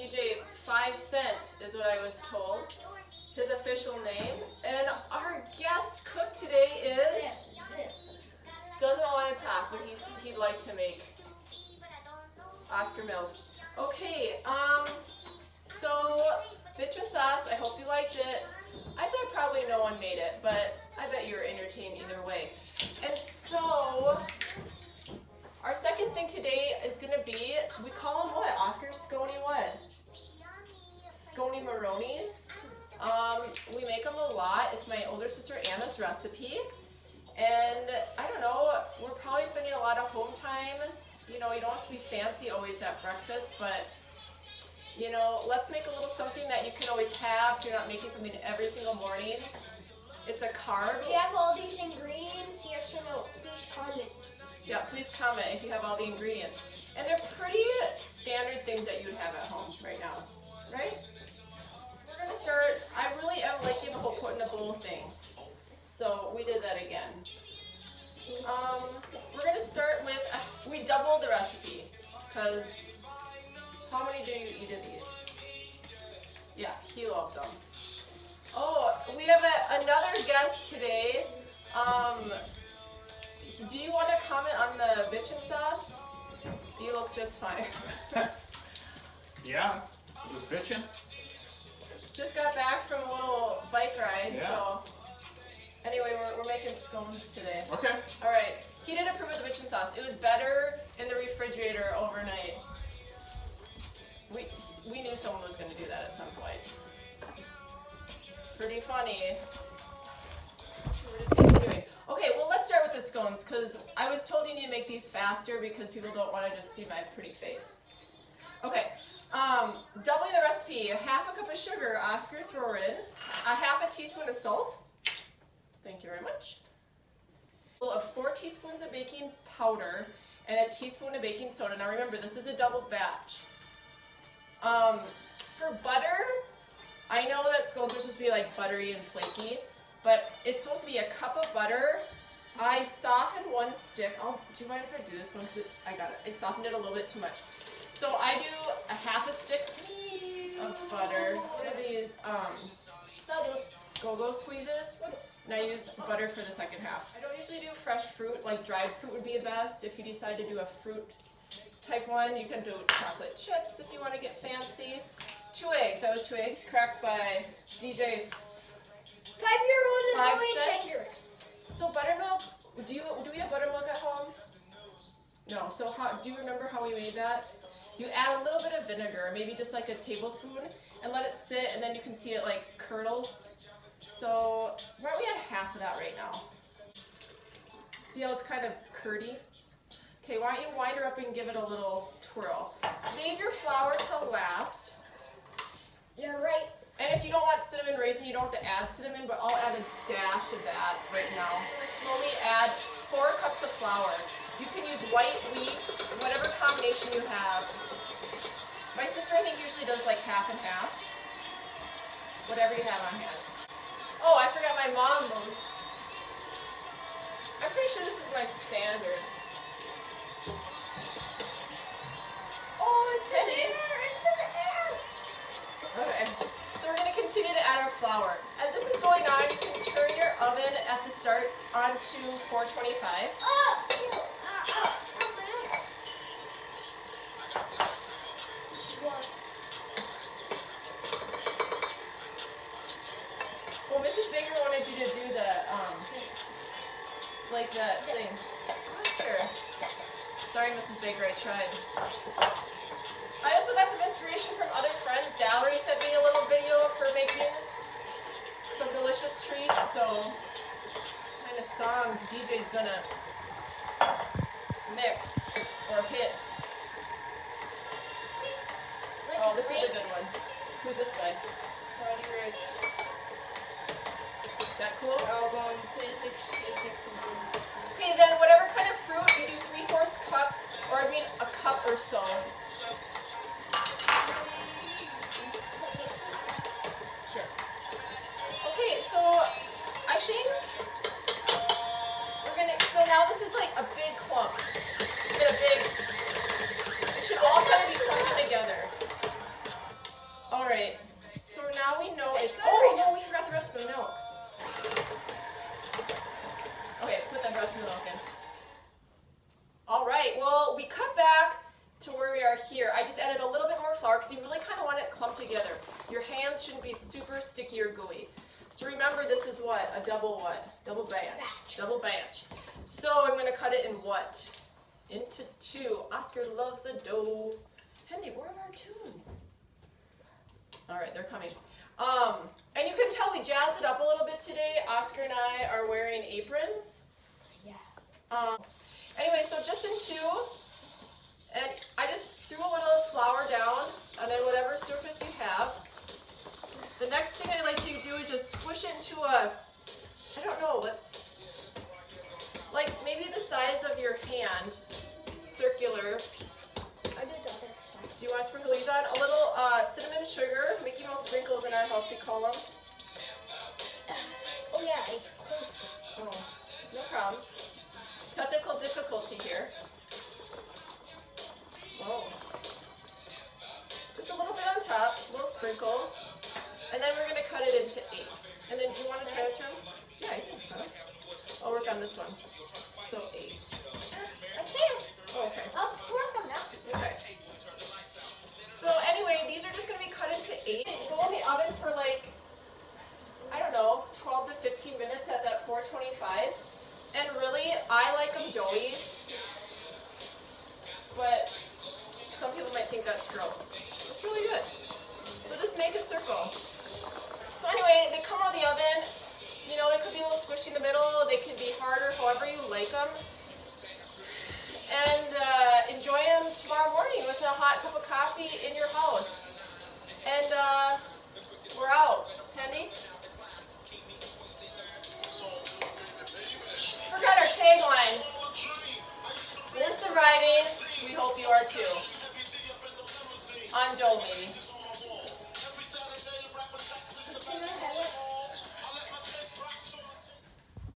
DJ 5 Cent is what I was told. His official name. And our guest cook today is... Doesn't want to talk, but he'd like to make Oskar Mills. Okay, so bitchin' sauce, I hope you liked it. I bet probably no one made it, but I bet you were entertained either way. And so, our second thing today is going to be, we call them what, Oskar? Scony what? Scony Maronis. We make them a lot. It's my older sister Anna's recipe. And I don't know, we're probably spending a lot of home time. You know, you don't have to be fancy always at breakfast, but you know, let's make a little something that you can always have so you're not making something every single morning. It's a carb. We have all these ingredients, yes or no? Please comment. Yeah, please comment if you have all the ingredients. And they're pretty standard things that you would have at home right now, right? We're going to start, I really am liking the whole put in a bowl thing. So we did that again. We're going to start with, we doubled the recipe, because how many do you eat of these? Yeah, he loves them. Oh, we have another guest today. Do you want to comment on the bitchin' sauce? You look just fine. Yeah, it was bitchin'. Just got back from a little bike ride, yeah. So anyway, we're making scones today. Okay. All right. He did approve of the bitchin' sauce. It was better in the refrigerator overnight. We knew someone was going to do that at some point. Pretty funny. We're just continuing. Okay, well let's start with the scones because I was told you need to make these faster because people don't want to just see my pretty face. Okay, doubling the recipe, half a cup of sugar, Oskar, throw in, a half a teaspoon of salt. Thank you very much. Of 4 teaspoons of baking powder and a teaspoon of baking soda. Now remember, this is a double batch. For butter, I know that scones are supposed to be like buttery and flaky, but it's supposed to be a cup of butter. I softened 1 stick. Oh, do you mind if I do this one? Because I got it. I softened it a little bit too much. So I do a half a stick of butter. One of these go-go squeezes. And I use butter for the second half. I don't usually do fresh fruit, like dried fruit would be best. If you decide to do a fruit type one, you can do chocolate chips if you want to get fancy. 2 eggs, that was 2 eggs, cracked by DJ 5-year-old and 5 only Cent. 10-year. So buttermilk, do we have buttermilk at home? No, so do you remember how we made that? You add a little bit of vinegar, maybe just like a tablespoon, and let it sit, and then you can see it like curdles. So, why don't we add half of that right now? See how it's kind of curdy? Okay, why don't you wind her up and give it a little twirl. Save your flour till last. You're right. And if you don't want cinnamon raisin, you don't have to add cinnamon, but I'll add a dash of that right now. Slowly add 4 cups of flour. You can use white wheat, whatever combination you have. My sister, I think, usually does like half and half. Whatever you have on hand. Oh, I forgot my mom moves. I'm pretty sure this is my standard. Oh, it's in the air! It's in the air! Okay, so we're going to continue to add our flour. As this is going on, you can turn your oven at the start onto 425. Well, Mrs. Baker wanted you to do the, like that thing. Oscar. Sorry, Mrs. Baker, I tried. I also got some inspiration from other friends. Dallery sent me a little video of her making some delicious treats, so what kind of songs DJ's gonna mix or hit. Oh, this is a good one. Who's this guy? Roddy Rich. Is that cool? Album physics. Okay, then whatever kind of fruit, you do 3/4 cup, or I mean a cup or so. Sure. Okay, so I think we're gonna, so now this is like a big clump. It should all kind of be clumped together. passing the milk in. All right, well, we cut back to where we are here. I just added a little bit more flour because you really kind of want it clumped together. Your hands shouldn't be super sticky or gooey. So remember, this is what? A double what? Double batch. Double batch. So I'm going to cut it in what? Into 2. Oskar loves the dough. Hendy, where are our tunes? All right, they're coming. And you can tell we jazzed it up a little bit today. Oskar and I are wearing aprons. Yeah. Anyway, so just in 2, and I just threw a little flour down on whatever surface you have. The next thing I like to do is just squish it into a, I don't know, like maybe the size of your hand, circular. I did the other side. Do you want to sprinkle these on? A little cinnamon sugar, Mickey Mouse sprinkles in our house, we call them. Oh yeah, I closed it. Oh, no problem. Technical difficulty here. Whoa. Just a little bit on top, a little sprinkle. And then we're going to cut it into 8. And then do you want to try it, Tim? Yeah, I think so. I'll work on this one. So 8. I can't. Oh, okay. I'll work on that. Okay. So anyway, these are just going to be cut into 8. Go in the oven for like, I don't know, 12 to 15 minutes at that 425. And really, I like them doughy. But some people might think that's gross. It's really good. So just make a circle. So anyway, they come out of the oven. You know, they could be a little squishy in the middle. They can be harder, however you like them. And enjoy them tomorrow morning with a hot cup of coffee in your house. And we're out. Hendy? Forgot our tagline. We're surviving. We hope you are too. On dough, maybe. Can I have it?